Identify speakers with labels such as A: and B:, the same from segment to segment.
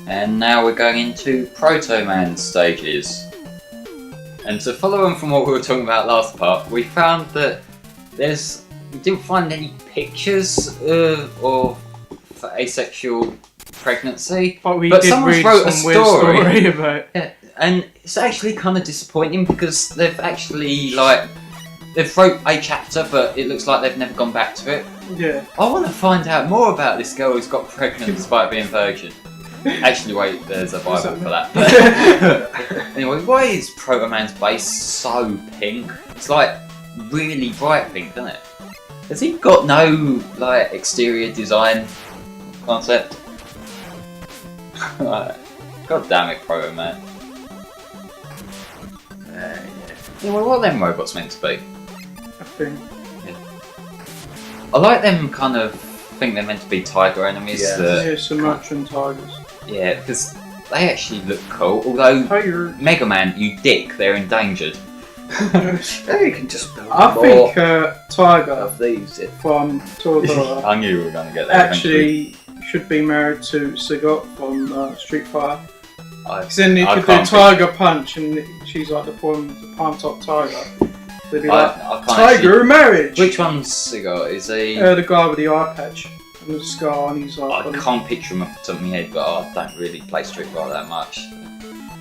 A: And now we're going into Proto Man stages. And to follow on from what we were talking about last part, we found that we didn't find any pictures of asexual pregnancy.
B: But
A: someone
B: read
A: wrote a
B: some weird
A: story
B: about.
A: Yeah, and it's actually kind of disappointing because they've actually they've wrote a chapter, but it looks like they've never gone back to it.
B: Yeah.
A: I want to find out more about this girl who's got pregnant despite being virgin. Actually, wait, there's a Bible for that. Anyway, why is Proto Man's base so pink? It's like really bright pink, isn't it? Has he got no exterior design concept? God damn it, Proto Man. Anyway, what are them robots meant to be?
B: I think.
A: I like them kind of think they're meant to be tiger enemies.
B: Yeah, Sumatran tigers.
A: Yeah, because they actually look cool. Although
B: Tiger.
A: Mega Man, you dick, they're endangered.
C: Yeah, you can just build
B: I
C: more
B: think Tiger
C: of these.
B: from Toradora
A: I knew we were going to get there
B: actually should be married to Sagat from Street Fighter.
A: eventually.
B: Because then you
A: I
B: could do
A: can't
B: Tiger Punch and she's like the palm top tiger. They'd be like,
A: I can't
B: Tiger marriage!
A: Which one's he got? Is he?
B: The guy with the eye patch and the scar and he's like...
A: I can't picture him off the top of my head, but I don't really play Street Fighter that much.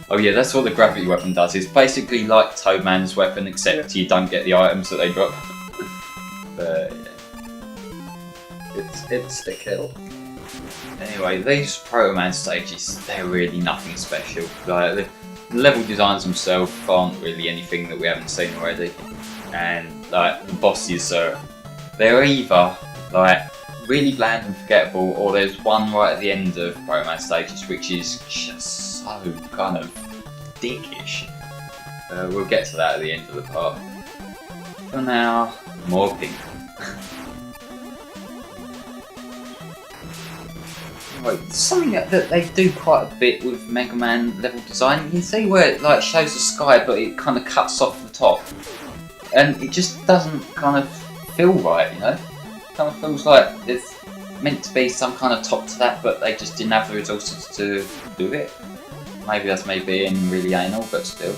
A: Oh yeah, that's what the gravity weapon does. It's basically like Toad Man's weapon, except you don't get the items that they drop. But yeah.
C: It's insta kill.
A: Anyway, these Proto Man stages, they're really nothing special. The level designs themselves aren't really anything that we haven't seen already. And the bosses they're either really bland and forgettable, or there's one right at the end of Proto Man stages which is just so kind of dickish. We'll get to that at the end of the part. For now, more pink. Right, something that they do quite a bit with Mega Man level design. You can see where it shows the sky, but it kind of cuts off the top, and it just doesn't kind of feel right. You know, it kind of feels like there's meant to be some kind of top to that, but they just didn't have the resources to do it. Maybe that's me being really anal, but still.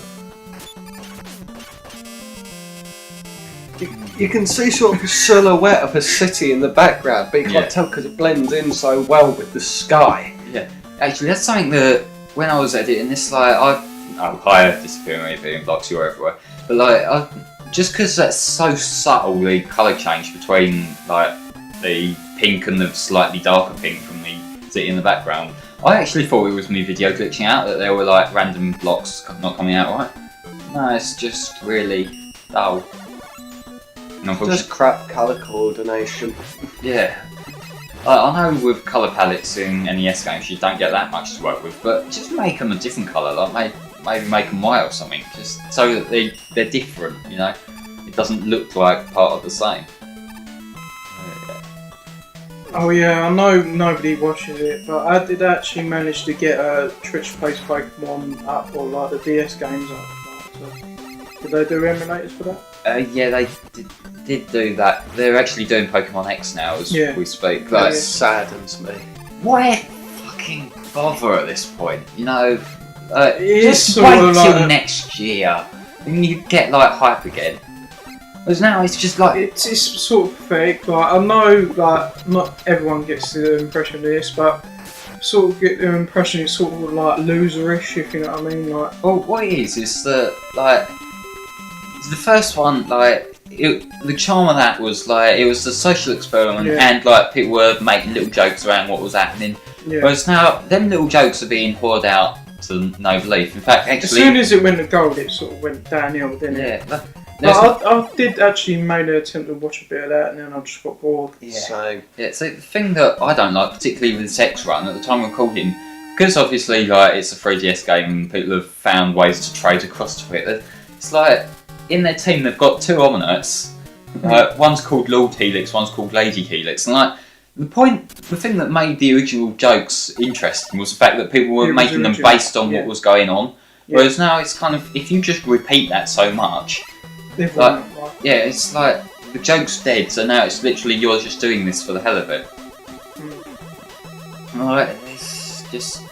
C: You can see sort of a silhouette of a city in the background, but you can't tell because it blends in so well with the sky.
A: Yeah, actually, that's something that when I was editing this, I disappearing being blocks, you're everywhere. But just because that's so subtle, the colour change between the pink and the slightly darker pink from the city in the background, I actually thought it was me video glitching out, that there were random blocks not coming out right. No, it's just really dull.
C: Just crap colour coordination.
A: Yeah. I know with colour palettes in NES games you don't get that much to work with, but just make them a different colour, maybe make them white or something, just so that they're different, you know? It doesn't look like part of the same.
B: Oh yeah, I know nobody watches it, but I did actually manage to get a Twitch-based Pokemon up, or the DS games up. Did they do emulators for that?
A: Yeah, they did do that. They're actually doing Pokemon X now as we speak.
C: That saddens me.
A: Why fucking bother at this point? You know,
B: It's
A: just wait till next year, and you get hype again. Because now it's just
B: it's sort of fake. I know not everyone gets the impression of this, but sort of get the impression it's sort of loserish, if you know what I mean.
A: Well, what it is that the first one, the charm of that was it was a social experiment, and people were making little jokes around what was happening.
B: Yeah.
A: Whereas now, them little jokes are being poured out to no belief. In fact, actually,
B: as soon as it went to gold, it sort of went downhill, didn't it? I did actually make an attempt to watch a bit of that, and then I just got bored.
C: So
A: the thing that I don't like, particularly with this X run, at the time of recording, because obviously it's a 3DS game and people have found ways to trade across to it, it's in their team they've got two Omnites, one's called Lord Helix, one's called Lady Helix, and the thing that made the original jokes interesting was the fact that people were making them based on what was going on, whereas now it's kind of, if you just repeat that so much, it's the joke's dead, so now it's literally you're just doing this for the hell of it. It's just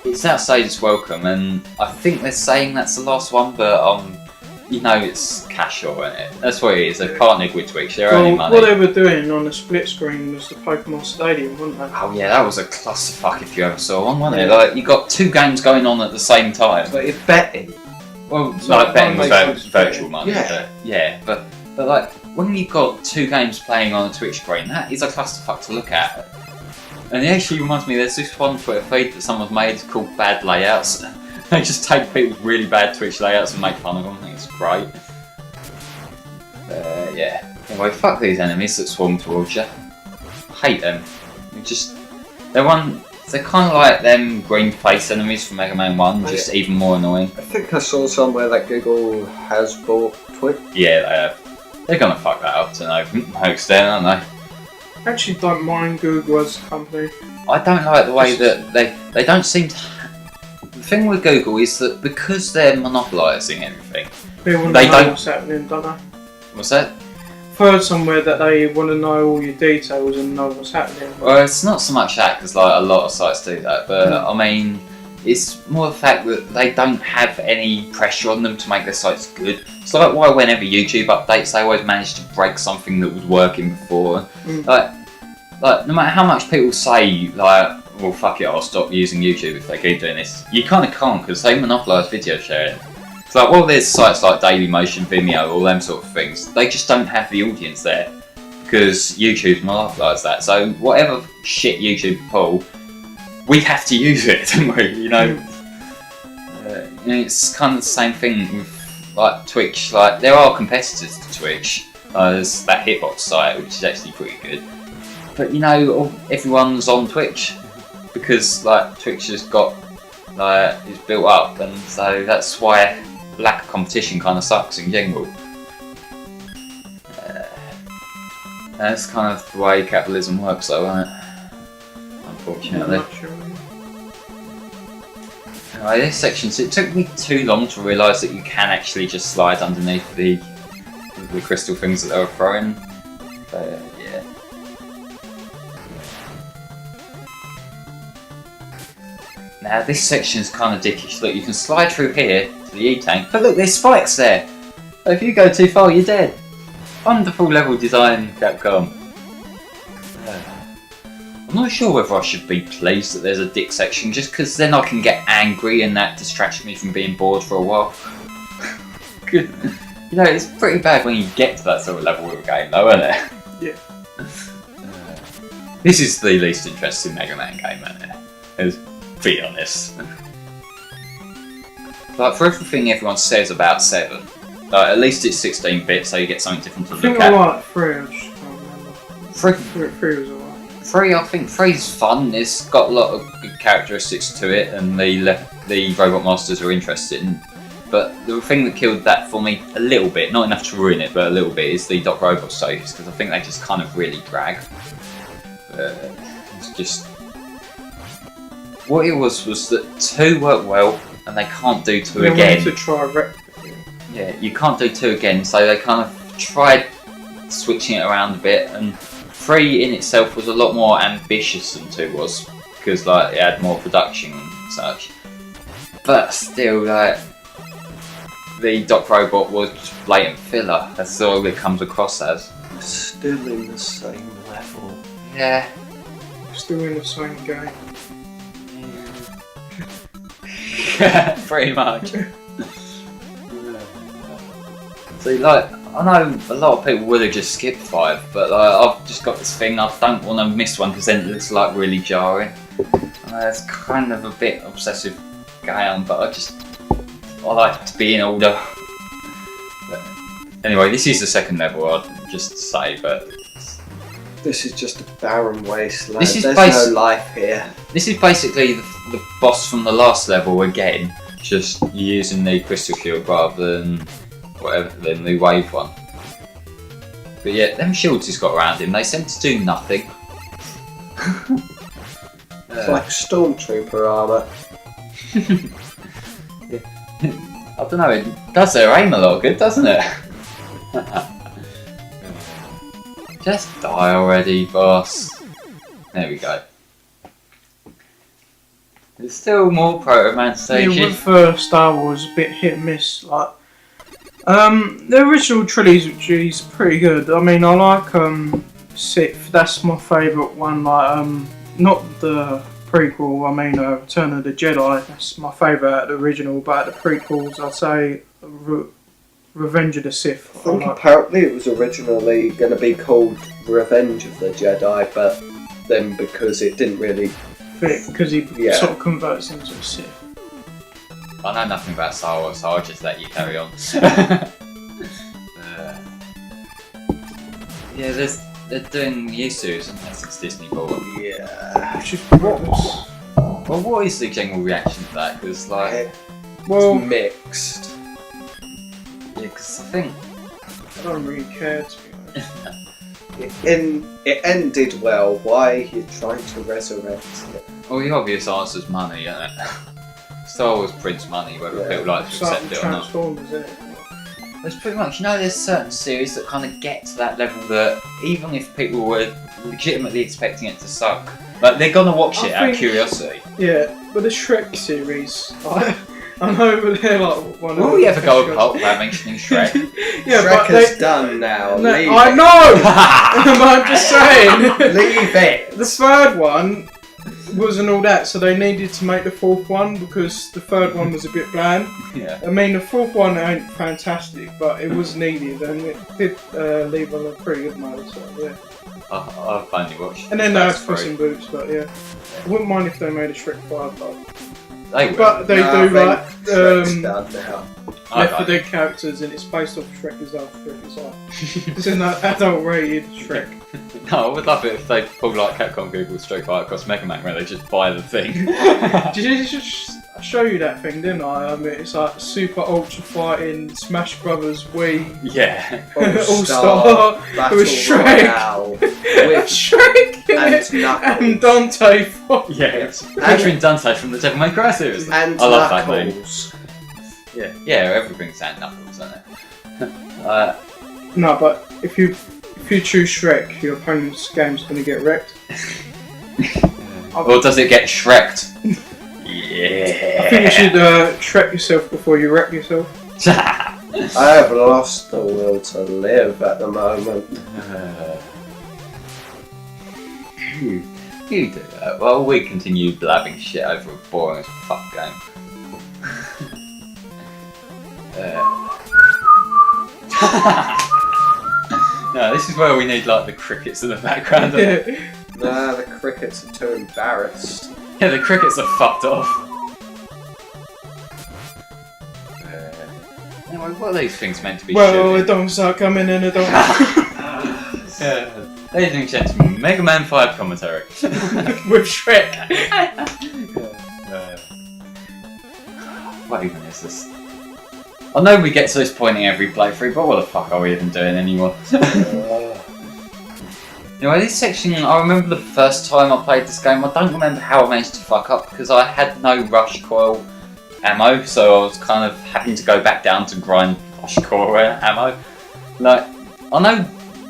A: it's outside its welcome, and I think they're saying that's the last one, but you know it's casual, isn't it? That's what it is. They partnered with Twitch. They're earning money.
B: What they were doing on the split screen was the Pokemon Stadium, wasn't they?
A: Oh yeah, that was a clusterfuck if you ever saw one, wasn't it? Like you got two games going on at the same time.
C: But it's betting.
A: Well,
B: So
A: like betting was
B: one makes
A: virtual money.
C: Yeah.
A: But like when you've got two games playing on a Twitch screen, that is a clusterfuck to look at. And it actually reminds me, there's this one Twitter feed that someone's made called Bad Layouts. They just take people's really bad Twitch layouts and make fun of them. I think it's great. Yeah. Anyway, fuck these enemies that swarm towards you. I hate them. They're kind of like them green face enemies from Mega Man 1, just even more annoying.
C: I think I saw somewhere that Google has bought Twitch.
A: Yeah, they have. They're gonna fuck that up to no extent, aren't they?
B: I actually don't mind Google as a company.
A: I don't like the way that they don't seem to. The thing with Google is that because they're monopolising everything,
B: They want to
A: They
B: know
A: don't-
B: what's happening, don't they?
A: what's that?
B: I've heard somewhere that they want to know all your details and know what's happening.
A: Well, it's not so much that because like a lot of sites do that, but I mean, it's more the fact that they don't have any pressure on them to make their sites good. It's like why whenever YouTube updates, they always manage to break something that was working before. Like no matter how much people say like, well fuck it, I'll stop using YouTube if they keep doing this. You kind of can't because they monopolise video sharing. It's like, well, there's sites like Dailymotion, Vimeo, all them sort of things. They just don't have the audience there because YouTube's monopolised that. So whatever shit YouTube pull, we have to use it, don't we? You know, it's kind of the same thing with like Twitch. Like there are competitors to Twitch. There's that Hitbox site, which is actually pretty good. But you know, everyone's on Twitch because like Twitch has got it's built up, and so that's why lack of competition kind of sucks in general. That's kind of the way capitalism works, though, isn't it? Unfortunately. Anyway, this section, so it took me too long to realise that you can actually just slide underneath the crystal things that they were throwing. But yeah. Now this section is kind of dickish. Look, you can slide through here to the E-tank, but look, there's spikes there. So if you go too far, you're dead. Wonderful level design, Capcom. I'm not sure whether I should be pleased that there's a dick section, just because then I can get angry and that distracts me from being bored for a while. Good. You know, it's pretty bad when you get to that sort of level of a game, though, isn't it?
B: Yeah.
A: This is the least interesting Mega Man game, isn't it? Let's be honest. Like, for everything everyone says about 7, at least it's 16-bit, so you get something different to
B: I
A: look
B: think
A: at.
B: I like 3, I just can't remember. 3 was alright.
A: 3, I think 3's fun. It's got a lot of good characteristics to it, and the robot masters are interesting. But the thing that killed that for me a little bit, not enough to ruin it, but a little bit, is the Doc Robot saves, because I think they just kind of really drag. It's just what it was that 2 worked well, and they can't do 2
B: They
A: again.
B: wanted to try replicate.
A: Yeah, you can't do 2 again, so they kind of tried switching it around a bit, and 3 in itself was a lot more ambitious than 2 was, because like it had more production and such. But still, like the Doc Robot was just blatant filler. That's all it comes across as.
C: Still in the same level.
A: Yeah.
B: Still in the same game.
A: Pretty much. See, like, I know a lot of people would have just skipped 5, but I've just got this thing, I don't want to miss one because then it looks like really jarring. It's kind of a bit obsessive going on, but I like to be in order. But anyway, this is the second level, I'd just say, but
C: This is just a barren wasteland.
A: This is
C: There's no life here.
A: this is basically the boss from the last level again, just using the crystal shield rather than than the wave one. But yeah, them shields he's got around him, they seem to do nothing.
C: It's like stormtrooper armour.
A: I don't know, it does their aim a lot good, doesn't it? Just die already, boss. There we go. There's still more Proto Man
B: Yeah,
A: stages.
B: with Star Wars, a bit hit and miss. Like, the original trilogy is pretty good. I mean, I like Sith. That's my favourite one. Like, not the prequel. I mean, Return of the Jedi. That's my favourite out of the original. But out of the prequels, I'd say Revenge of the Sith.
C: I think apparently it was originally going to be called Revenge of the Jedi, but then because it didn't really
B: because he sort of converts into a Sith.
A: I know nothing about Star Wars, so I'll just let you carry on. Yeah, they're doing new series, aren't they, since Disney bought them?
C: Yeah.
B: Which is pointless.
A: Well, what is the general reaction to that? Because, like,
B: Well,
C: It's mixed.
A: yeah, because I think
B: I don't really care, to be honest.
C: It ended well. Why are you trying to resurrect it?
A: well, the obvious answer is money, isn't it? Star Wars prints money, whether
C: Yeah.
A: people like to
B: It's like
A: accept it or not.
B: Transformers, isn't it?
A: There's pretty much, there's certain series that kind of get to that level that even if people were legitimately expecting it to suck, like they're gonna watch it out of curiosity.
B: Yeah, but the Shrek series, I know they're like one of
A: Will
B: the
A: we ever go
B: best
A: apart without mentioning Shrek?
B: Yeah,
C: Shrek
B: but
C: is done now.
B: No,
C: Leave
B: I
C: it.
B: know! But I'm just saying!
C: Leave it.
B: The third one wasn't all that, so they needed to make the fourth one because the third one was a bit bland.
A: Yeah.
B: I mean, the fourth one ain't fantastic, but it was needed and it did leave on a pretty good note, so yeah.
A: I've only watched.
B: And then they had
A: first
B: Puss
A: three.
B: in Boots, but yeah. I wouldn't mind if they made a Shrek 5 though.
A: They will.
B: But they
C: No,
B: do
C: I
B: like
C: think Shrek's done now.
B: Left 4 Dead characters and it's based off Shrek as well. Shrek is like it's an adult rated Shrek.
A: No, I would love it if they pulled like Capcom Google Street Fighter across Mega Man where they just buy the thing.
B: Did you just show you that thing, didn't I? I mean, it's like Super Ultra Fighting Smash Brothers Wii
A: Yeah.
B: All-Star
C: Battle
B: with Shrek.
C: Royale with
B: Shrek in
C: and
B: it
C: Knuckles.
B: and Dante fight.
A: Yeah. Featuring Dante from the Devil May Cry series.
C: And
A: I love that game.
C: Knuckles.
A: Yeah. Yeah, everything's and Knuckles, isn't it?
B: No, but if you choose Shrek, your opponent's game's gonna get wrecked.
A: Or does it get Shreked?
B: I
A: Yeah.
B: think you should Shrek yourself before you wreck yourself.
C: I have lost the will to live at the moment.
A: You do that. Well, we continue blabbing shit over a boring as fuck game. No, this is where we need like the crickets in the background.
B: Yeah.
C: Nah, the crickets are too embarrassed.
A: Yeah, the crickets are fucked off. Anyway, what are these things meant to be
B: Well,
A: shooting?
B: it don't start coming in, it don't.
A: Yeah. Ladies and gentlemen, Mega Man 5 commentary.
B: With Shrek.
A: What even is this? I know we get to this point in every playthrough, but what the fuck are we even doing anymore? Anyway, this section, I remember the first time I played this game, I don't remember how I managed to fuck up because I had no rush coil ammo, so I was kind of having to go back down to grind rush coil ammo. Like, I know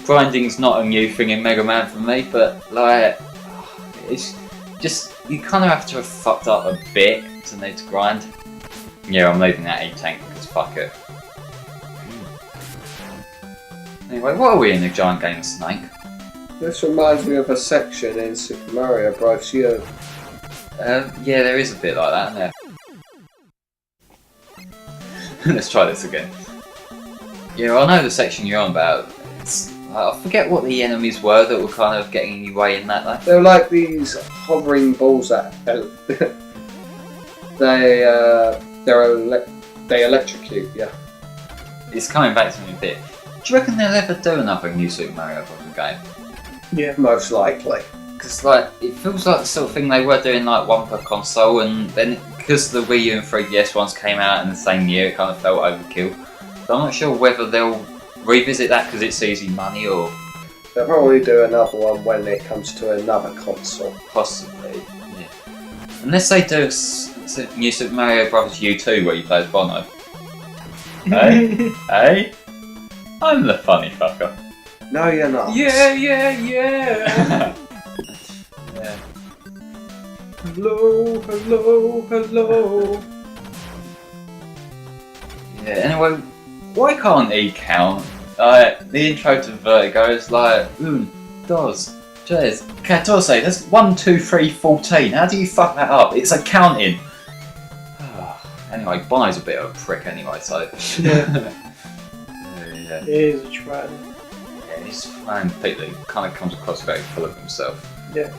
A: grinding's not a new thing in Mega Man for me, but like, it's just, you kind of have to have fucked up a bit to need to grind. Yeah, I'm leaving that E-Tank because fuck it. Anyway, what are we in the giant game of Snake?
C: This reminds me of a section in Super Mario Bros. U.
A: Yeah, there is a bit like that, isn't there? Let's try this again. Yeah, I know the section you're on about. It's, I forget what the enemies were that were kind of getting in your way in that though.
C: They're like these hovering balls that they electrocute you.
A: It's coming back to me a bit. Do you reckon they'll ever do another new Super Mario Bros. Game?
B: Yeah.
C: Most likely.
A: Because like, it feels like the sort of thing they were doing like one per console, and then because the Wii U and 3DS ones came out in the same year, it kind of felt overkill. So I'm not sure whether they'll revisit that because it's easy money or
C: They'll probably do another one when it comes to another console.
A: possibly. Yeah. Unless they do new Super Mario Bros. U2 where you play as Bono. Hey? Hey? I'm the funny fucker.
C: No, you're not.
B: Yeah.
A: Yeah.
B: Hello, hello, hello.
A: Yeah, anyway, why can't he count? The intro to Vertigo is like, 1, 2, 3, 14. That's 1, 2, 3, 14. How do you fuck that up? It's a counting. Anyway, Bono's a bit of a prick anyway, so.
B: Yeah.
A: Yeah.
B: He is a try.
A: Yeah, he's fine. Completely kind of comes across very full of himself.
B: Yeah.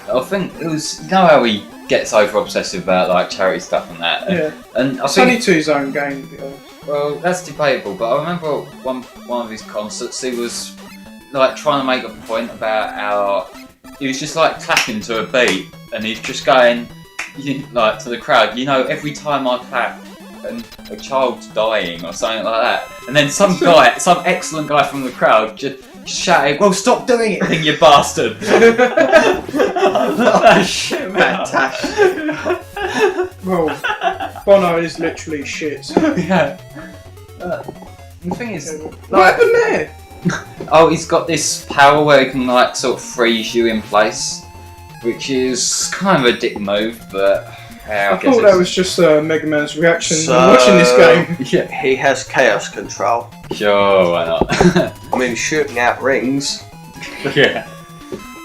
A: I think it was, you know how he gets over obsessive about like charity stuff and that.
B: Yeah.
A: And I
B: It's
A: think,
B: only to his own game, to be honest.
A: well, that's debatable. But I remember one of his concerts, he was like trying to make a point about how he was just like clapping to a beat, and he's just going like to the crowd. You know, every time I clap, and a child's dying or something like that. And then some guy, some excellent guy from the crowd, just shouted, "Well, stop doing it, then, you bastard!"
C: Oh, shit, fantastic.
B: Well, Bono is literally shit.
A: Yeah. The thing is,
B: What happened there?
A: oh, he's got this power where he can like sort of freeze you in place, which is kind of a dick move, but
B: I thought that was just Mega Man's reaction to watching this game.
A: Yeah,
C: He has chaos control.
A: sure, why not?
C: I mean, shooting out rings.
A: Yeah.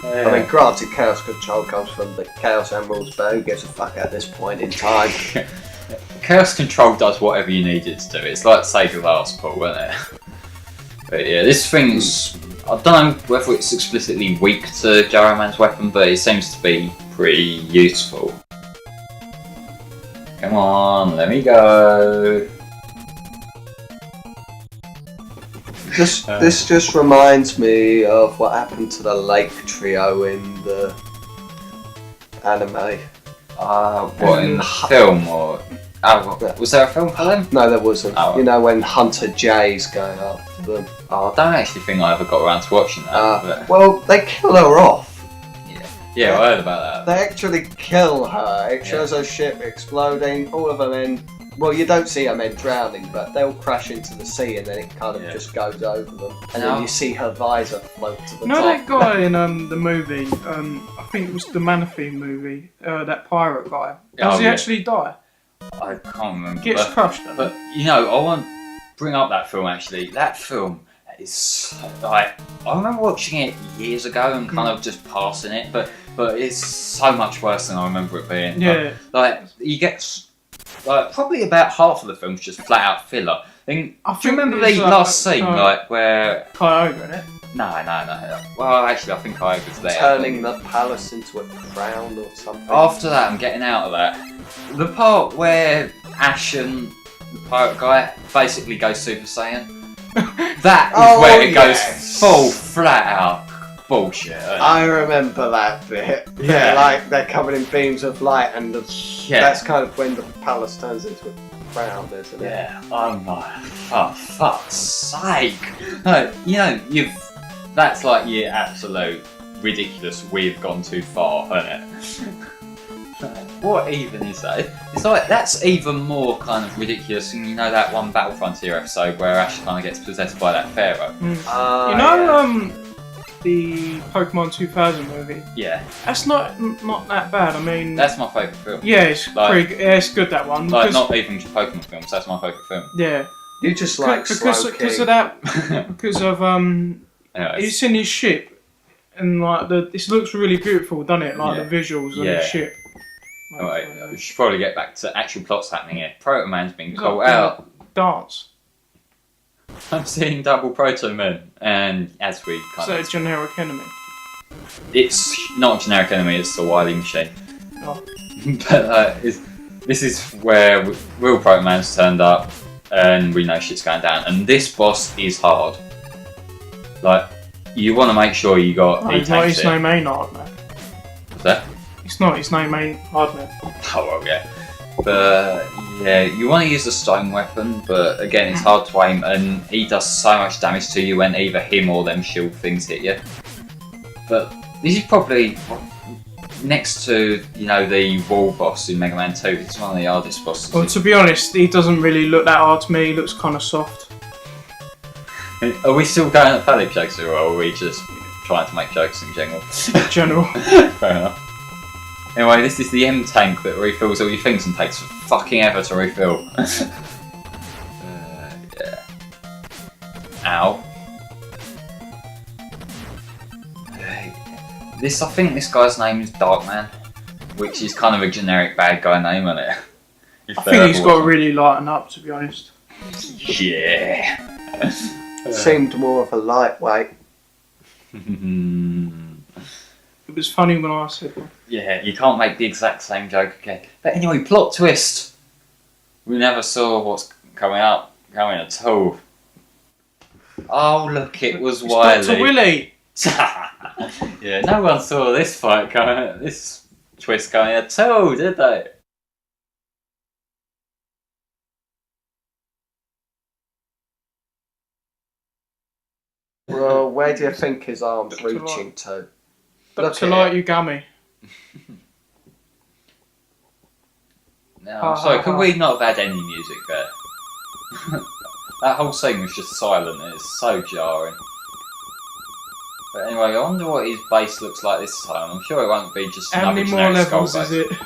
C: I mean, granted, chaos control comes from the Chaos Emeralds, but who gives a fuck at this point in time?
A: Chaos Control does whatever you need it to do. It's like Save Your Last Pull, isn't it? But yeah, this thing's... I don't know whether it's explicitly weak to Gyro Man's weapon, but it seems to be pretty useful. Come on, let me go.
C: This just reminds me of what happened to the Lake Trio in the anime.
A: What, in the film or... Oh, was there a film for them?
C: No, there wasn't.
A: Oh.
C: You know, when Hunter J's going after them.
A: Oh, I don't actually think I ever got around to watching that. But
C: Well, they kill her off.
A: yeah, I heard about that.
C: They actually kill her. It shows her ship exploding. All of her men. Well, you don't see her men drowning, but they'll crash into the sea, and then it kind of just goes over them. And then you see her visor float to the
B: You know
C: top.
B: that guy in the movie, I think it was the Manaphy movie, that pirate guy. Does he actually die?
A: I can't remember.
B: Gets crushed, doesn't
A: But you know, I want to bring up that film actually. That film is like, I remember watching it years ago and kind of just passing it, but it's so much worse than I remember it being.
B: Yeah.
A: Like he gets like probably about half of the film's just flat out filler. Do you remember the last scene like where?
B: Kyogre in it.
A: No. Well, actually, I think I was there.
C: Turning the palace into a crown or something.
A: After that, I'm getting out of that. The part where Ash and the pirate guy basically go Super Saiyan. That is where it goes full flat out bullshit.
C: I remember that bit.
A: Yeah.
C: Like they're covered in beams of light, and that's kind of when the palace turns into a crown, isn't it?
A: Yeah. I'm like, for fuck's sake. No, you know, that's like your absolute ridiculous. We've gone too far, isn't it? What even is that? It's like that's even more kind of ridiculous than, you know, that one Battle Frontier episode where Ash kind of gets possessed by that pharaoh.
B: You know, the Pokemon 2000 movie.
A: Yeah,
B: That's not that bad. I mean,
A: that's my favourite film.
B: yeah, it's
A: like-
B: it's good, that one.
A: Like,
B: because-
A: not even just Pokemon films. That's my favourite film.
B: yeah,
C: You just like
B: because of that, because of
A: Anyways,
B: it's in his ship, and like this looks really beautiful, doesn't it? Like
A: Yeah.
B: the visuals of
A: Yeah.
B: the ship. Like,
A: alright, we should probably get back to actual plots happening here. Proto Man's been
B: it's
A: called
B: like
A: out.
B: dance.
A: I'm seeing double Proto Man, and as we kind
B: So
A: of,
B: a generic enemy.
A: it's not a generic enemy. It's the Wily Machine.
B: Oh.
A: But this is where real Proto Man's turned up, and we know shit's going down. And this boss is hard. Like, you want to make sure you got
B: It's not
A: E-tanks
B: his
A: here.
B: name ain't Hardman.
A: What's that?
B: It's not his name ain't Hardman.
A: Oh well, yeah. But yeah, you want to use the stone weapon, but again, it's hard to aim, and he does so much damage to you when either him or them shield things hit you. But this is probably next to, you know, the wall boss in Mega Man 2. It's one of the hardest bosses.
B: Well, to be honest, he doesn't really look that hard to me. He looks kind of soft.
A: Are we still going at phallic jokes, or are we just trying to make jokes in general?
B: In general.
A: Fair enough. Anyway, this is the M tank that refills all your things and takes fucking ever to refill. Yeah. Ow. I think this guy's name is Dark Man, which is kind of a generic bad guy name, isn't it?
B: I think he's got to really lighten up, to be honest.
A: Yeah.
C: Seemed more of a lightweight.
B: It was funny when I said that.
A: Yeah, you can't make the exact same joke again. But anyway, plot twist. We never saw what's coming at all. Oh look, it was
B: It's
A: Wily.
B: Dr. Willy!
A: Yeah, no one saw this fight coming, this twist coming at all, did they?
C: Well, where do you think his arm's reaching to?
B: Dr. Light, you gummy.
A: No, I'm sorry, could we not have had any music there? That whole scene was just silent and it's so jarring. But anyway, I wonder what his base looks like this time. I'm sure it won't be just
B: How
A: another
B: many more
A: generic skull
B: levels is
A: base.
B: it?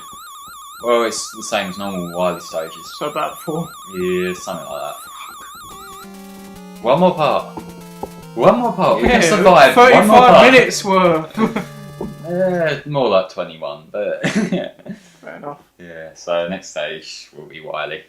A: Well, it's the same as normal Wily stages.
B: So about 4.
A: Yeah, something like that. One more part. One more part. We can survive.
B: 35
A: one more part.
B: minutes worth.
A: More like 21, but yeah.
B: Fair enough.
A: Yeah, so next stage will be Wily.